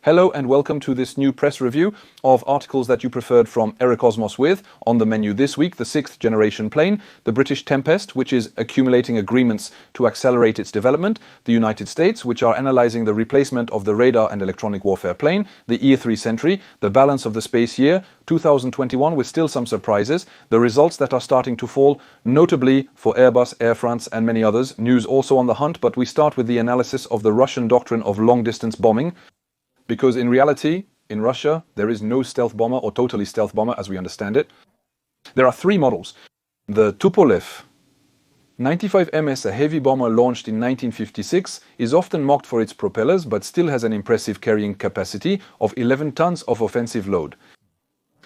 Hello and welcome to this new press review of articles that you preferred from Air&Cosmos with. On the menu this week, the 6th generation plane, the British Tempest, which is accumulating agreements to accelerate its development, the United States, which are analyzing the replacement of the radar and electronic warfare plane, the E-3 Sentry, the balance of the space year, 2021 with still some surprises, the results that are starting to fall, notably for Airbus, Air France and many others, news also on the hunt, but we start with the analysis of the Russian doctrine of long-distance bombing. Because in reality, in Russia, there is no stealth bomber or totally stealth bomber as we understand it. There are three models. The Tupolev 95MS, a heavy bomber launched in 1956, is often mocked for its propellers but still has an impressive carrying capacity of 11 tons of offensive load.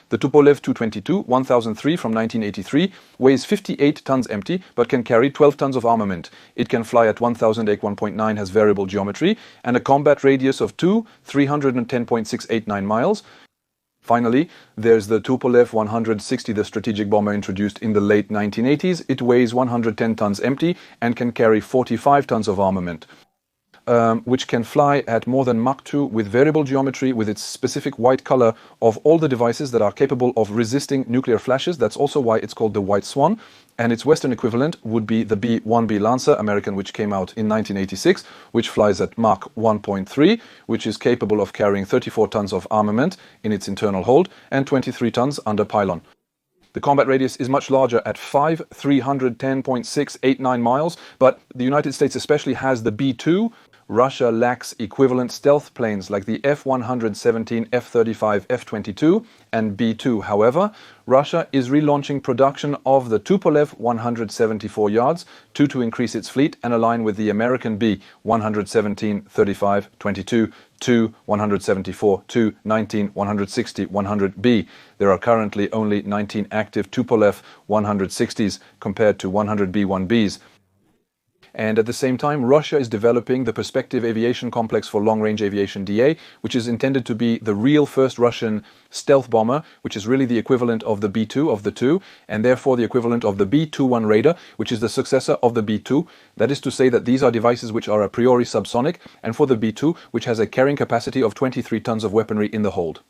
The Tupolev Tu-22 1003 from 1983 weighs 58 tons empty but can carry 12 tons of armament. It can fly at 1000 Mach 1.9, has variable geometry and a combat radius of 310.689 miles. Finally, there's the Tupolev 160, the strategic bomber introduced in the late 1980s. It weighs 110 tons empty and can carry 45 tons of armament. Which can fly at more than Mach 2 with variable geometry, with its specific white color of all the devices that are capable of resisting nuclear flashes. That's also why it's called the White Swan. And its Western equivalent would be the B-1B Lancer, American, which came out in 1986, which flies at Mach 1.3, which is capable of carrying 34 tons of armament in its internal hold and 23 tons under pylon. The combat radius is much larger at 310.689 miles, but the United States especially has the B-2. Russia lacks equivalent stealth planes like the F-117, F-35, F-22 and B-2. However, Russia is relaunching production of the Tupolev 174 yards to increase its fleet and align with the American B-117, 35, 22, 174, 19, 160, 100B. There are currently only 19 active Tupolev 160s compared to 100 B-1Bs. And at the same time, Russia is developing the Perspective Aviation Complex for Long-Range Aviation DA, which is intended to be the real first Russian stealth bomber, which is really the equivalent of the B-2 of the two, and therefore the equivalent of the B-21 Raider, which is the successor of the B-2. That is to say that these are devices which are a priori subsonic, and for the B-2, which has a carrying capacity of 23 tons of weaponry in the hold.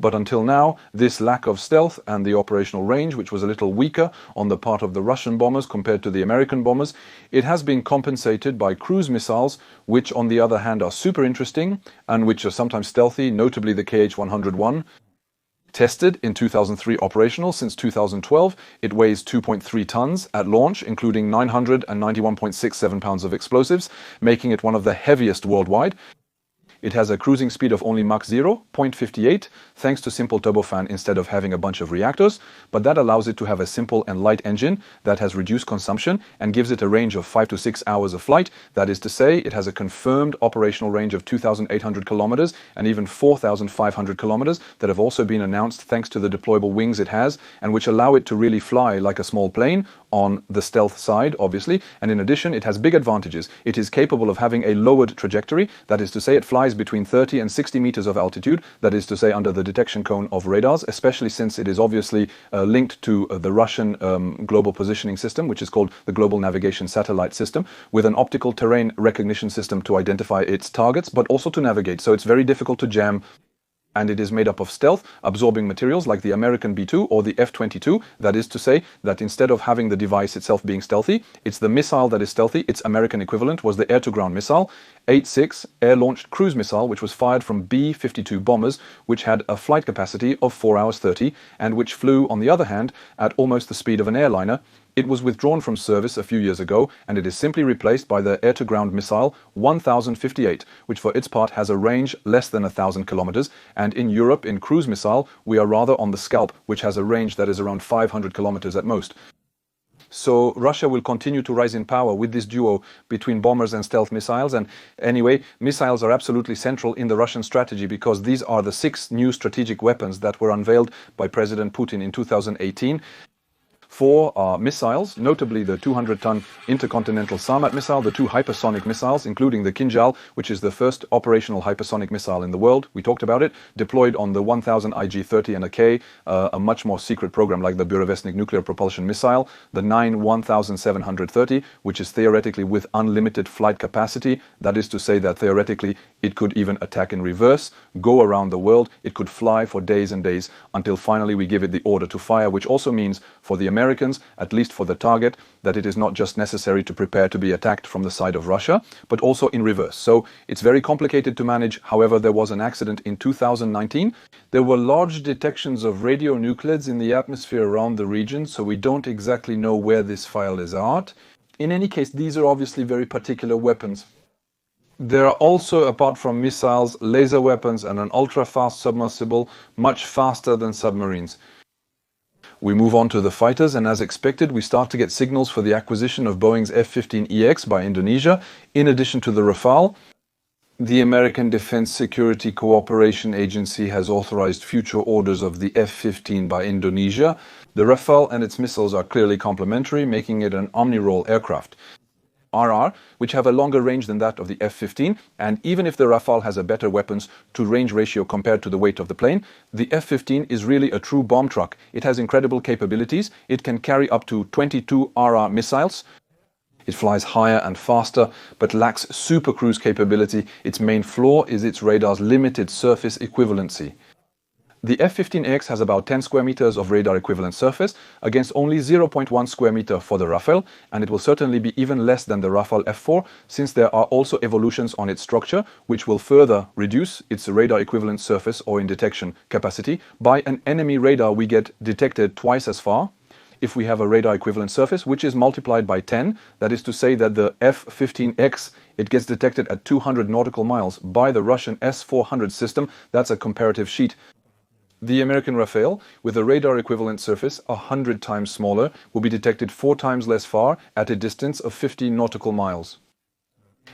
But until now, this lack of stealth and the operational range, which was a little weaker on the part of the Russian bombers compared to the American bombers, it has been compensated by cruise missiles, which on the other hand are super interesting and which are sometimes stealthy, notably the KH-101. Tested in 2003, operational since 2012, it weighs 2.3 tons at launch, including 991.67 pounds of explosives, making it one of the heaviest worldwide. It has a cruising speed of only Mach 0.58, thanks to simple turbofan instead of having a bunch of reactors, but that allows it to have a simple and light engine that has reduced consumption and gives it a range of 5 to 6 hours of flight. That is to say, it has a confirmed operational range of 2,800 kilometers and even 4,500 kilometers that have also been announced thanks to the deployable wings it has, and which allow it to really fly like a small plane on the stealth side, obviously. And in addition, it has big advantages. It is capable of having a lowered trajectory, that is to say, it flies between 30 and 60 meters of altitude, that is to say under the detection cone of radars, especially since it is obviously linked to the Russian global positioning system, which is called the Global Navigation Satellite System, with an optical terrain recognition system to identify its targets, but also to navigate. So it's very difficult to jam. And it is made up of stealth, absorbing materials like the American B-2 or the F-22. That is to say that instead of having the device itself being stealthy, it's the missile that is stealthy. Its American equivalent was the air-to-ground missile, 8.6 air-launched cruise missile, which was fired from B-52 bombers, which had a flight capacity of 4 hours 30, and which flew, on the other hand, at almost the speed of an airliner. It was withdrawn from service a few years ago, and it is simply replaced by the air-to-ground missile 1058, which for its part has a range less than 1,000 kilometers, and in Europe, in cruise missile, we are rather on the Scalp, which has a range that is around 500 kilometers at most. So Russia will continue to rise in power with this duo between bombers and stealth missiles. And anyway, missiles are absolutely central in the Russian strategy because these are the 6 new strategic weapons that were unveiled by President Putin in 2018. 4 are missiles, notably the 200-ton intercontinental Sarmat missile, the 2 hypersonic missiles, including the Kinjal, which is the first operational hypersonic missile in the world. We talked about it, deployed on the 1000 IG-30 and a K, a much more secret program like the Burevestnik nuclear propulsion missile, the 9 1730, which is theoretically with unlimited flight capacity. That is to say that theoretically it could even attack in reverse, go around the world, it could fly for days and days until finally we give it the order to fire, which also means for the Americans, at least for the target, that it is not just necessary to prepare to be attacked from the side of Russia, but also in reverse. So it's very complicated to manage. However, there was an accident in 2019. There were large detections of radionuclides in the atmosphere around the region, so we don't exactly know where this file is at. In any case, these are obviously very particular weapons. There are also, apart from missiles, laser weapons and an ultra-fast submersible, much faster than submarines. We move on to the fighters, and as expected, we start to get signals for the acquisition of Boeing's F-15EX by Indonesia, in addition to the Rafale. The American Defense Security Cooperation Agency has authorized future orders of the F-15 by Indonesia. The Rafale and its missiles are clearly complementary, making it an omni-role aircraft. Which have a longer range than that of the F-15, and even if the Rafale has a better weapons-to-range ratio compared to the weight of the plane, the F-15 is really a true bomb truck. It has incredible capabilities. It can carry up to 22 RR missiles. It flies higher and faster, but lacks supercruise capability. Its main flaw is its radar's limited surface equivalency. The F-15EX has about 10 square meters of radar equivalent surface against only 0.1 square meter for the Rafale, and it will certainly be even less than the Rafale F4, since there are also evolutions on its structure which will further reduce its radar equivalent surface or in detection capacity. By an enemy radar we get detected twice as far if we have a radar equivalent surface, which is multiplied by 10. That is to say that the F-15X, it gets detected at 200 nautical miles. By the Russian S-400 system, that's a comparative sheet. The American Rafale, with a radar equivalent surface 100 times smaller, will be detected 4 times less far at a distance of 50 nautical miles.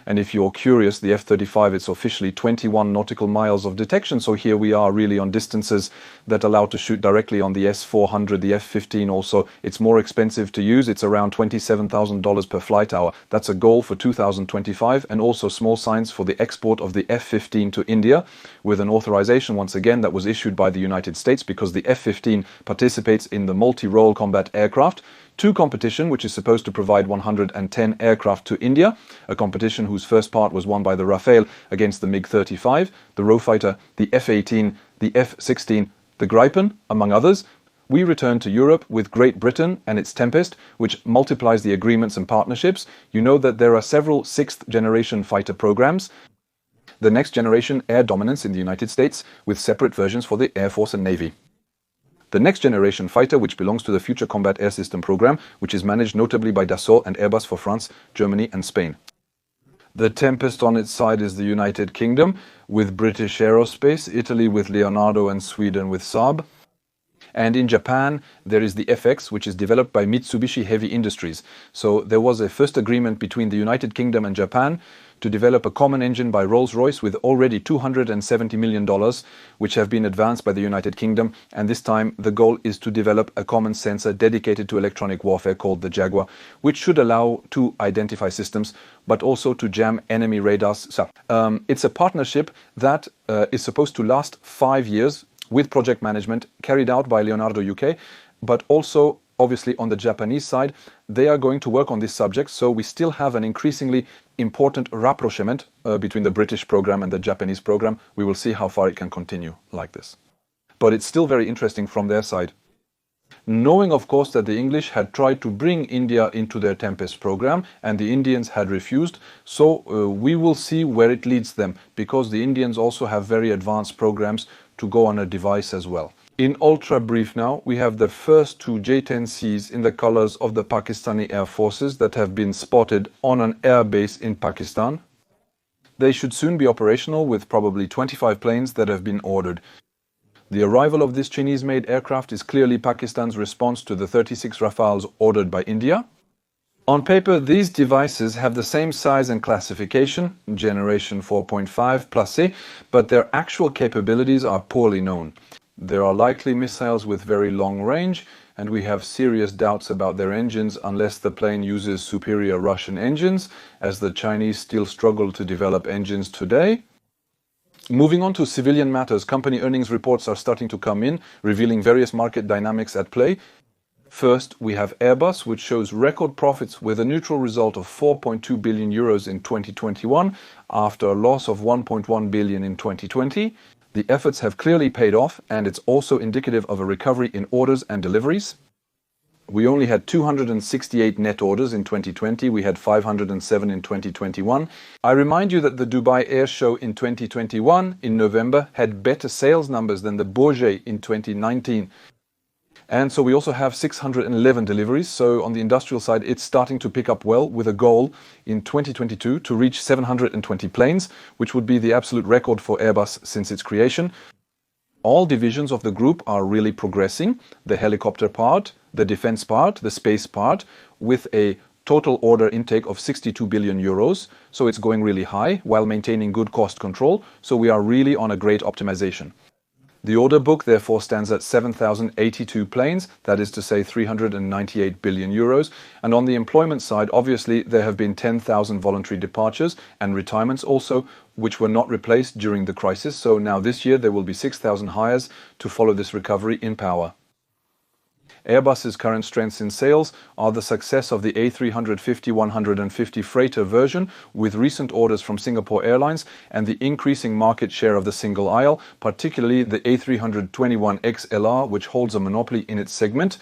And if you're curious, the F-35, it's officially 21 nautical miles of detection, so here we are really on distances that allow to shoot directly on the S-400, the F-15 also. It's more expensive to use, it's around $27,000 per flight hour. That's a goal for 2025, and also small signs for the export of the F-15 to India, with an authorization once again that was issued by the United States, because the F-15 participates in the multi-role combat aircraft competition, which is supposed to provide 110 aircraft to India, a competition whose first part was won by the Rafale against the MiG-35, the Rofighter, the F-18, the F-16, the Gripen, among others. We return to Europe with Great Britain and its Tempest, which multiplies the agreements and partnerships. You know that there are several sixth-generation fighter programs. The next generation air dominance in the United States, with separate versions for the Air Force and Navy. The next generation fighter, which belongs to the Future Combat Air System program, which is managed notably by Dassault and Airbus for France, Germany and Spain. The Tempest on its side is the United Kingdom, with British Aerospace, Italy with Leonardo and Sweden with Saab. And in Japan, there is the FX, which is developed by Mitsubishi Heavy Industries. So there was a first agreement between the United Kingdom and Japan to develop a common engine by Rolls-Royce with already $270 million, which have been advanced by the United Kingdom. And this time the goal is to develop a common sensor dedicated to electronic warfare called the Jaguar, which should allow to identify systems, but also to jam enemy radars. So, it's a partnership that is supposed to last 5 years, with project management carried out by Leonardo UK, but also obviously on the Japanese side, they are going to work on this subject. So we still have an increasingly important rapprochement between the British program and the Japanese program. We will see how far it can continue like this. But it's still very interesting from their side. Knowing, of course, that the English had tried to bring India into their Tempest program and the Indians had refused. So we will see where it leads them, because the Indians also have very advanced programs to go on a device as well. In ultra brief now, we have the first 2 J-10Cs in the colors of the Pakistani Air Forces that have been spotted on an air base in Pakistan. They should soon be operational with probably 25 planes that have been ordered. The arrival of this Chinese-made aircraft is clearly Pakistan's response to the 36 Rafales ordered by India. On paper, these devices have the same size and classification, generation 4.5 plus C, but their actual capabilities are poorly known. There are likely missiles with very long range, and we have serious doubts about their engines unless the plane uses superior Russian engines, as the Chinese still struggle to develop engines today. Moving on to civilian matters, company earnings reports are starting to come in, revealing various market dynamics at play. First, we have Airbus, which shows record profits with a neutral result of 4.2 billion euros in 2021 after a loss of 1.1 billion in 2020. The efforts have clearly paid off, and it's also indicative of a recovery in orders and deliveries. We only had 268 net orders in 2020. We had 507 in 2021. I remind you that the Dubai Air Show in 2021 in November had better sales numbers than the Bourget in 2019. And so we also have 611 deliveries. So on the industrial side, it's starting to pick up well, with a goal in 2022 to reach 720 planes, which would be the absolute record for Airbus since its creation. All divisions of the group are really progressing. The helicopter part, the defense part, the space part, with a total order intake of 62 billion euros. So it's going really high while maintaining good cost control. So we are really on a great optimization. The order book therefore stands at 7,082 planes, that is to say 398 billion euros. And on the employment side, obviously, there have been 10,000 voluntary departures and retirements also, which were not replaced during the crisis. So now this year there will be 6,000 hires to follow this recovery in power. Airbus's current strengths in sales are the success of the A350-150 freighter version, with recent orders from Singapore Airlines, and the increasing market share of the single aisle, particularly the A321XLR, which holds a monopoly in its segment.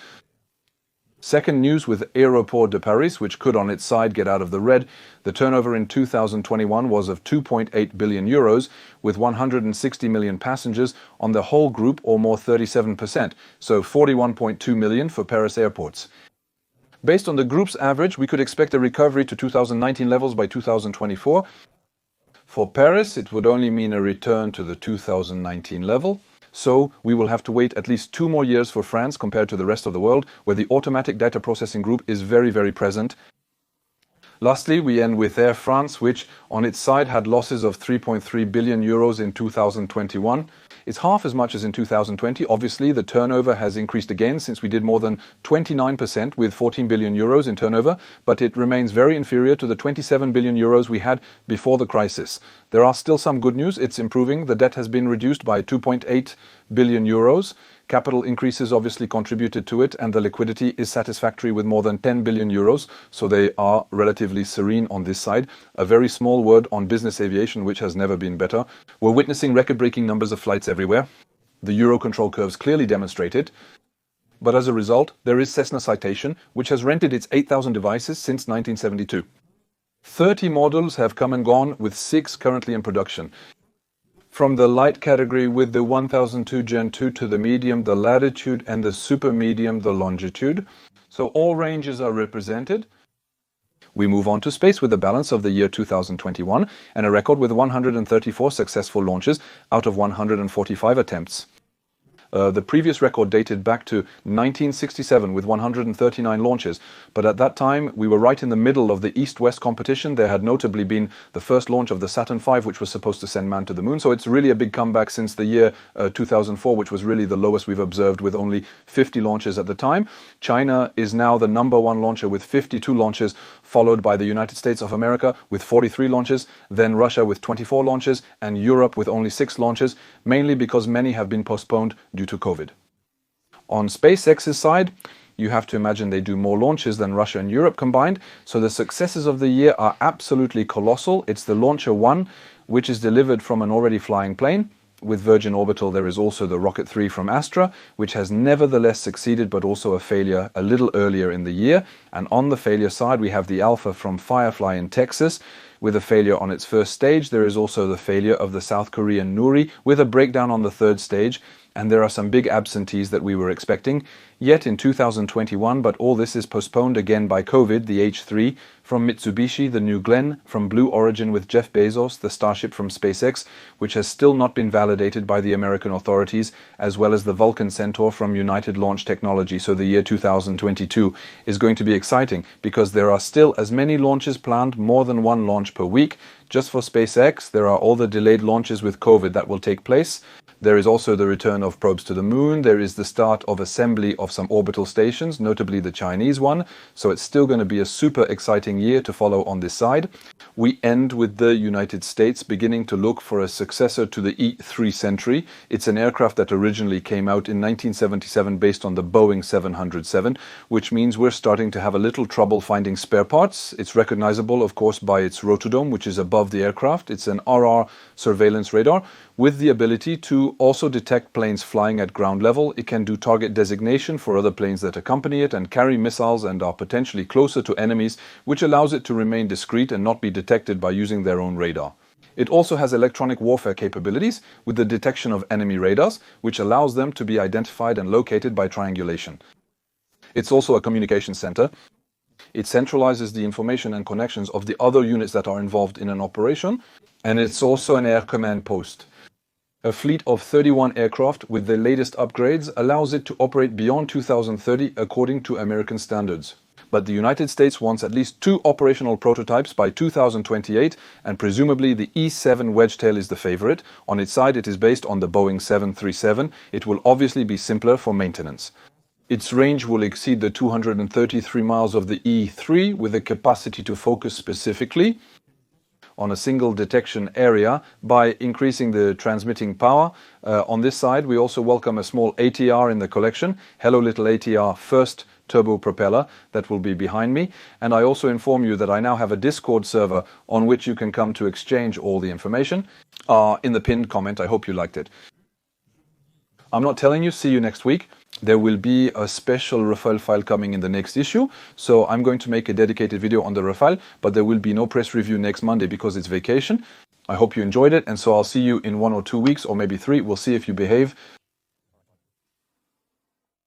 Second news with Aéroports de Paris, which could on its side get out of the red. The turnover in 2021 was of 2.8 billion euros, with 160 million passengers on the whole group, or more 37%, so 41.2 million for Paris airports. Based on the group's average, we could expect a recovery to 2019 levels by 2024. For Paris, it would only mean a return to the 2019 level. So we will have to wait at least 2 more years for France compared to the rest of the world, where the automatic data processing group is very, very present. Lastly, we end with Air France, which on its side had losses of 3.3 billion euros in 2021. It's half as much as in 2020. Obviously, the turnover has increased again since we did more than 29% with 14 billion euros in turnover, but it remains very inferior to the 27 billion euros we had before the crisis. There are still some good news. It's improving. The debt has been reduced by 2.8 billion euros. Capital increases obviously contributed to it, and the liquidity is satisfactory with more than 10 billion euros, so they are relatively serene on this side. A very small word on business aviation, which has never been better. We're witnessing record-breaking numbers of flights everywhere. The Eurocontrol curves clearly demonstrate it. But as a result, there is Cessna Citation, which has rented its 8,000 devices since 1972. 30 models have come and gone, with 6 currently in production. From the light category with the 1002 Gen 2 to the medium, the latitude, and the super medium, the longitude. So all ranges are represented. We move on to space with the balance of the year 2021 and a record with 134 successful launches out of 145 attempts. The previous record dated back to 1967 with 139 launches, but at that time we were right in the middle of the East-West competition. There had notably been the first launch of the Saturn V, which was supposed to send man to the moon, so it's really a big comeback since the year 2004, which was really the lowest we've observed, with only 50 launches at the time. China is now the #1 launcher with 52 launches, followed by the United States of America with 43 launches, then Russia with 24 launches, and Europe with only 6 launches, mainly because many have been postponed due to COVID. On SpaceX's side, you have to imagine they do more launches than Russia and Europe combined, so the successes of the year are absolutely colossal. It's the Launcher 1, which is delivered from an already flying plane. With Virgin Orbital, there is also the Rocket 3 from Astra, which has nevertheless succeeded, but also a failure a little earlier in the year. And on the failure side, we have the Alpha from Firefly in Texas, with a failure on its first stage. There is also the failure of the South Korean Nuri, with a breakdown on the third stage. And there are some big absentees that we were expecting yet in 2021, but all this is postponed again by COVID. The H3 from Mitsubishi, the New Glenn from Blue Origin with Jeff Bezos, the Starship from SpaceX, which has still not been validated by the American authorities, as well as the Vulcan Centaur from United Launch Technology. So the year 2022 is going to be exciting because there are still as many launches planned, more than 1 launch per week. Just for SpaceX, there are all the delayed launches with COVID that will take place. There is also the return of probes to the moon. There is the start of assembly of some orbital stations, notably the Chinese one. So it's still going to be a super exciting year to follow on this side. We end with the United States beginning to look for a successor to the E-3 Sentry. It's an aircraft that originally came out in 1977 based on the Boeing 707, which means we're starting to have a little trouble finding spare parts. It's recognizable, of course, by its rotodome, which is above the aircraft. It's an RR surveillance radar with the ability to also detect planes flying at ground level. It can do target designation for other planes that accompany it and carry missiles and are potentially closer to enemies, which allows it to remain discreet and not be detected by using their own radar. It also has electronic warfare capabilities with the detection of enemy radars, which allows them to be identified and located by triangulation. It's also a communication center. It centralizes the information and connections of the other units that are involved in an operation, and it's also an air command post. A fleet of 31 aircraft with the latest upgrades allows it to operate beyond 2030 according to American standards. But the United States wants at least 2 operational prototypes by 2028, and presumably the E-7 Wedgetail is the favorite. On its side, it is based on the Boeing 737. It will obviously be simpler for maintenance. Its range will exceed the 233 miles of the E-3 with a capacity to focus specifically on a single detection area by increasing the transmitting power. On this side, we also welcome a small ATR in the collection. Hello Little ATR, first turbo propeller that will be behind me. And I also inform you that I now have a Discord server on which you can come to exchange all the information. In the pinned comment, I hope you liked it. I'm not telling you, see you next week. There will be a special Rafale file coming in the next issue, so I'm going to make a dedicated video on the Rafale, but there will be no press review next Monday because it's vacation. I hope you enjoyed it, and so I'll see you in 1 or 2 weeks, or maybe 3. We'll see if you behave.